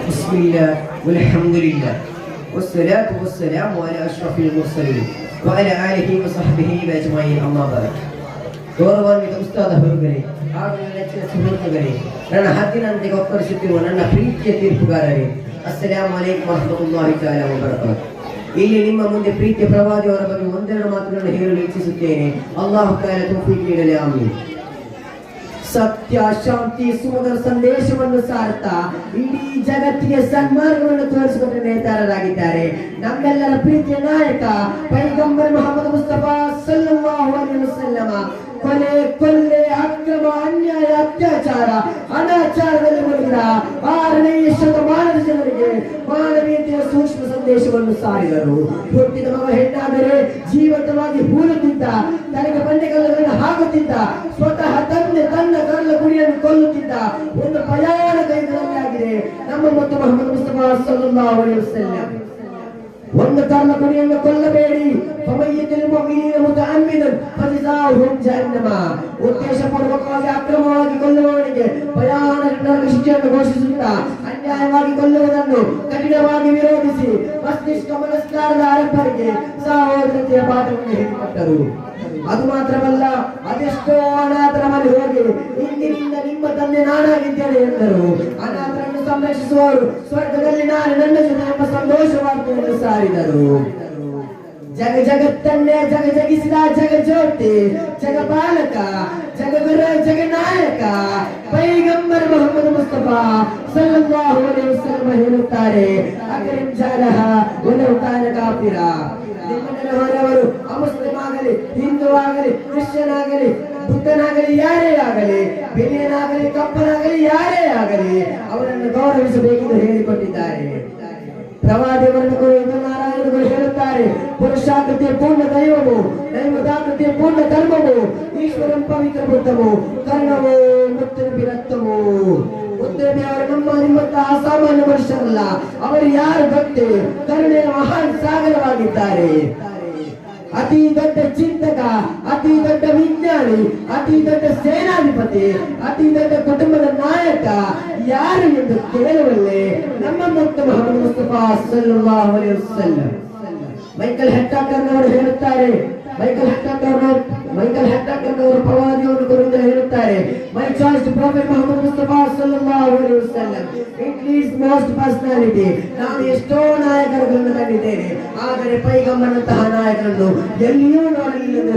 بسم الله والحمد لله والصلاة والسلام على أشرف المرسلين وعلى آله وصحبه أجمعين أما بعد. ಗೌರವಾನ್ವಿತ ಉಸ್ತಾದ ಅವರುಗಳೇ ಹಾಗೂ ನೆಚ್ಚಿನ ಸುಹೃತ್ತುಗಳೇ, ನನ್ನ ಹದ್ದಿನಂತೆ ಒಕ್ಕರಿಸುತ್ತಿರುವ ನನ್ನ ಪ್ರೀತಿಯ ತೀರ್ಪುಗಾರರೇ, ಅಸ್ಸಲಾಮು ಅಲೈಕುಂ ವರಹ್ಮತುಲ್ಲಾಹಿ ತಆಲಾ ವಬರಕಾತುಹು. ಇಲ್ಲಿ ನಿಮ್ಮ ಮುಂದೆ ಪ್ರೀತಿಯ ಪ್ರವಾದಿಯವರ ಬಗ್ಗೆ ಒಂದೆರಡು ಮಾತುಗಳನ್ನು ಹೇಳಲು ಇಚ್ಛಿಸುತ್ತೇನೆ. ಅಲ್ಲಾಹು ತಾಲಾ ತೌಫೀಕ್ ನೀಡಲಿ, ಆಮೀನ್. ಸತ್ಯ, ಶಾಂತಿ, ಸುಮಧುರ ಸಂದೇಶವನ್ನು ಸಾರುತ್ತಾ ಇಡೀ ಜಗತ್ತಿಗೆ ಸನ್ಮಾರ್ಗವನ್ನು ತೋರಿಸಿಕೊಟ್ಟ ನೇತಾರರಾಗಿದ್ದಾರೆ ನಮ್ಮೆಲ್ಲರ ಪ್ರೀತಿಯ ನಾಯಕ ಪೈಗಂಬರ್ ಮುಹಮ್ಮದ್ ಮುಸ್ತಫಾ ಸಲ್ಲಲ್ಲಾಹು ಅಲೈಹಿ ವಸಲ್ಲಮ. ಕೊಲೆ, ಅಕ್ರಮ, ಅನ್ಯಾಯ, ಅತ್ಯಾಚಾರ, ಅನಾಚಾರದಲ್ಲಿ ಮುಳುಗಿದ 6ನೇ ಶತಮಾನದ ಜನರಿಗೆ ಮಾನವೀಯತೆಯ ಸೂಕ್ಷ್ಮ ಸಂದೇಶವನ್ನು ಸಾರಿದರು. ಹುಟ್ಟಿದ ಮಗ ಹೆಣ್ಣಾದರೆ ಜೀವಂತವಾಗಿ ಹೂಳುತ್ತಿದ್ದ, ತನಗೆ ಬಂಡೆಗಲ್ಲುಗಳನ್ನು ಹಾಕುತ್ತಿದ್ದ, ಸ್ವತಃ ತನ್ನ ಕರ್ಲ ಗುರಿಯನ್ನು ಕೊಲ್ಲುತ್ತಿದ್ದ ಒಂದು ಭಯಾನಕ ಕೈಗಳಾಗಿದೆ ನಮ್ಮ ಮತ್ತು ಮುಹಮ್ಮದ್ ಮುಸ್ತಫಾ ಸಲ್ಲಲ್ಲಾಹು ಅಲೈಹಿ ವಸಲ್ಲಂ. ಒಂದು ಕರ್ಲ ಕುರಿಯನ್ನು ಕೊಲ್ಲಬೇಡಿ, ಉದ್ದೇಶಪೂರ್ವಕವಾಗಿ ಅಕ್ರಮವಾಗಿ ಕೊಲ್ಲುವವನಿಗೆ ಭಯಾನಕ ಶಿಕ್ಷೆಯನ್ನು ಘೋಷಿಸುತ್ತಾ ಅನ್ಯಾಯವಾಗಿ ಕೊಲ್ಲುವುದನ್ನು ಕಠಿಣವಾಗಿ ವಿರೋಧಿಸಿ ಮಸ್ತಿಷ್ಕ ಮನಸ್ಕಾರದ ಅರಬ್ಬರಿಗೆ ಸಹೋದರತೆಯ ಪಾಠವನ್ನು ಹೇಳಿಕೊಟ್ಟರು. ಅದು ಮಾತ್ರವಲ್ಲ, ಅದೆಷ್ಟೋ ಅನಾಥರ ಮನೆ ಹೋಗಿ ಇಂದಿನಿಂದ ನಿಮ್ಮ ತಂದೆ ನಾನಾಗಿದ್ದೇನೆ ಎಂದರು. ಅನಾಥರನ್ನು ಸಂರಕ್ಷಿಸುವವರು ಸ್ವರ್ಗದಲ್ಲಿ ನಾನು ನನ್ನ ಜೊತೆ ಎಂಬ ಸಂತೋಷವಾರ್ತೆಯನ್ನು ಸಾರಿದರು. ಜಗತ್ತನ್ನೇ ಜಗಿಸಿದ ಜಗಜ್ಯೋತಿ, ಜಗಪಾಲಕ, ಜಗಗುರ, ಜಗನಾಯಕ ಪೈಗಂಬರ್ ಮುಹಮ್ಮದ್ ಮುಸ್ತಫಾ ಸಲ್ಲಲ್ಲಾಹು ಅಲೈಹಿ ವಸಲ್ಲಂ ಹೇಳುತ್ತಾರೆ, ಅಕರಿಂ ಜಾಲಹ ವಲೌ ಕಾನ ಕಾಫಿರ. ನಿಮ್ಮನ್ನು ಹೊರವರು ಅಮುಸ್ಲಿಂ ಆಗಲಿ, ಹಿಂದೂ ಆಗಲಿ, ಕ್ರಿಶ್ಚಿಯನ್ ಆಗಲಿ, ಬುದ್ಧನಾಗಲಿ, ಯಾರೇ ಆಗಲಿ, ಬೆಲೆಯನಾಗಲಿ, ಕಪ್ಪನಾಗಲಿ, ಯಾರೇ ಆಗಲಿ, ಅವರನ್ನು ಗೌರವಿಸಬೇಕೆಂದು ಹೇಳಿಕೊಟ್ಟಿದ್ದಾರೆ. ಪ್ರವಾದಿಯವರನ್ನು ಕುರಿತು ನಾರಾಯಣಗಳು ಹೇಳುತ್ತಾರೆ, ಪುರುಷಾಕೃತಿಯ ಪೂರ್ಣ ದೈವವು, ದೈವದಾಕೃತಿಯ ಪೂರ್ಣ ಧರ್ಮವು, ಈಶ್ವರಂ ಪವಿತ್ರ ಬುದ್ಧವು, ಕರ್ಣವು ಮುತ್ತನಬಿ ರಕ್ತವು. ಮುತ್ತನಬಿ ಅವರು ನಮ್ಮ ನಿಮ್ಮಂತಹ ಅಸಾಮಾನ್ಯ ಮನುಷ್ಯರಲ್ಲ, ಅವರು ಯಾರು ಗೊತ್ತೇ, ಕರುಣೆಯ ಮಹಾನ್ ಸಾಗರವಾಗಿದ್ದಾರೆ. ಅತಿ ದೊಡ್ಡ ಚಿಂತಕ, ಅತಿ ದೊಡ್ಡ ವಿಜ್ಞಾನಿ, ಅತಿ ದೊಡ್ಡ ಸೇನಾಧಿಪತಿ, ಅತಿ ದೊಡ್ಡ ಕುಟುಂಬದ ನಾಯಕ ಯಾರು ಎಂದು ಕೇಳುವಲ್ಲೇ ನಮ್ಮ ಮತ್ತು ಮುಹಮ್ಮದ್ ಮುಸ್ತಫಾ ಸಲ್ಲಲ್ಲಾಹು ಅಲೈಹಿ ವಸಲ್ಲಂ. ಮೈಕಲ್ ಹೆಕ್ಟಾಟರ್ ಅವರು ಹೇಳುತ್ತಾರೆ, ಮೈಕಲ್ ಹೆಕ್ಟಾಟರ್ ಅವರು ಪ್ರವಾದಿಯನ್ನು ಕುರಿತು ಹೇಳುತ್ತಾರೆ, my choice prophet Muhammad Mustafa ಸಲ್ಲಲ್ಲಾಹು ಅಲೈಹಿ ವಸಲ್ಲಂ ಇಟ್ ಲೀಡ್ಸ್ ಮೋಸ್ಟ್ ಪರ್ಸನಾಲಿಟಿ. ನಾನು ಎಷ್ಟೋ ನಾಯಕರುಗಳನ್ನು ಕಂಡಿದ್ದೇನೆ, ಆದರೆ ಪೈಗಂಬರ್ನಂತಹ ನಾಯಕರನ್ನು ಎಲ್ಲಿಯೂ ನೋಡಲಿಲ್ಲ.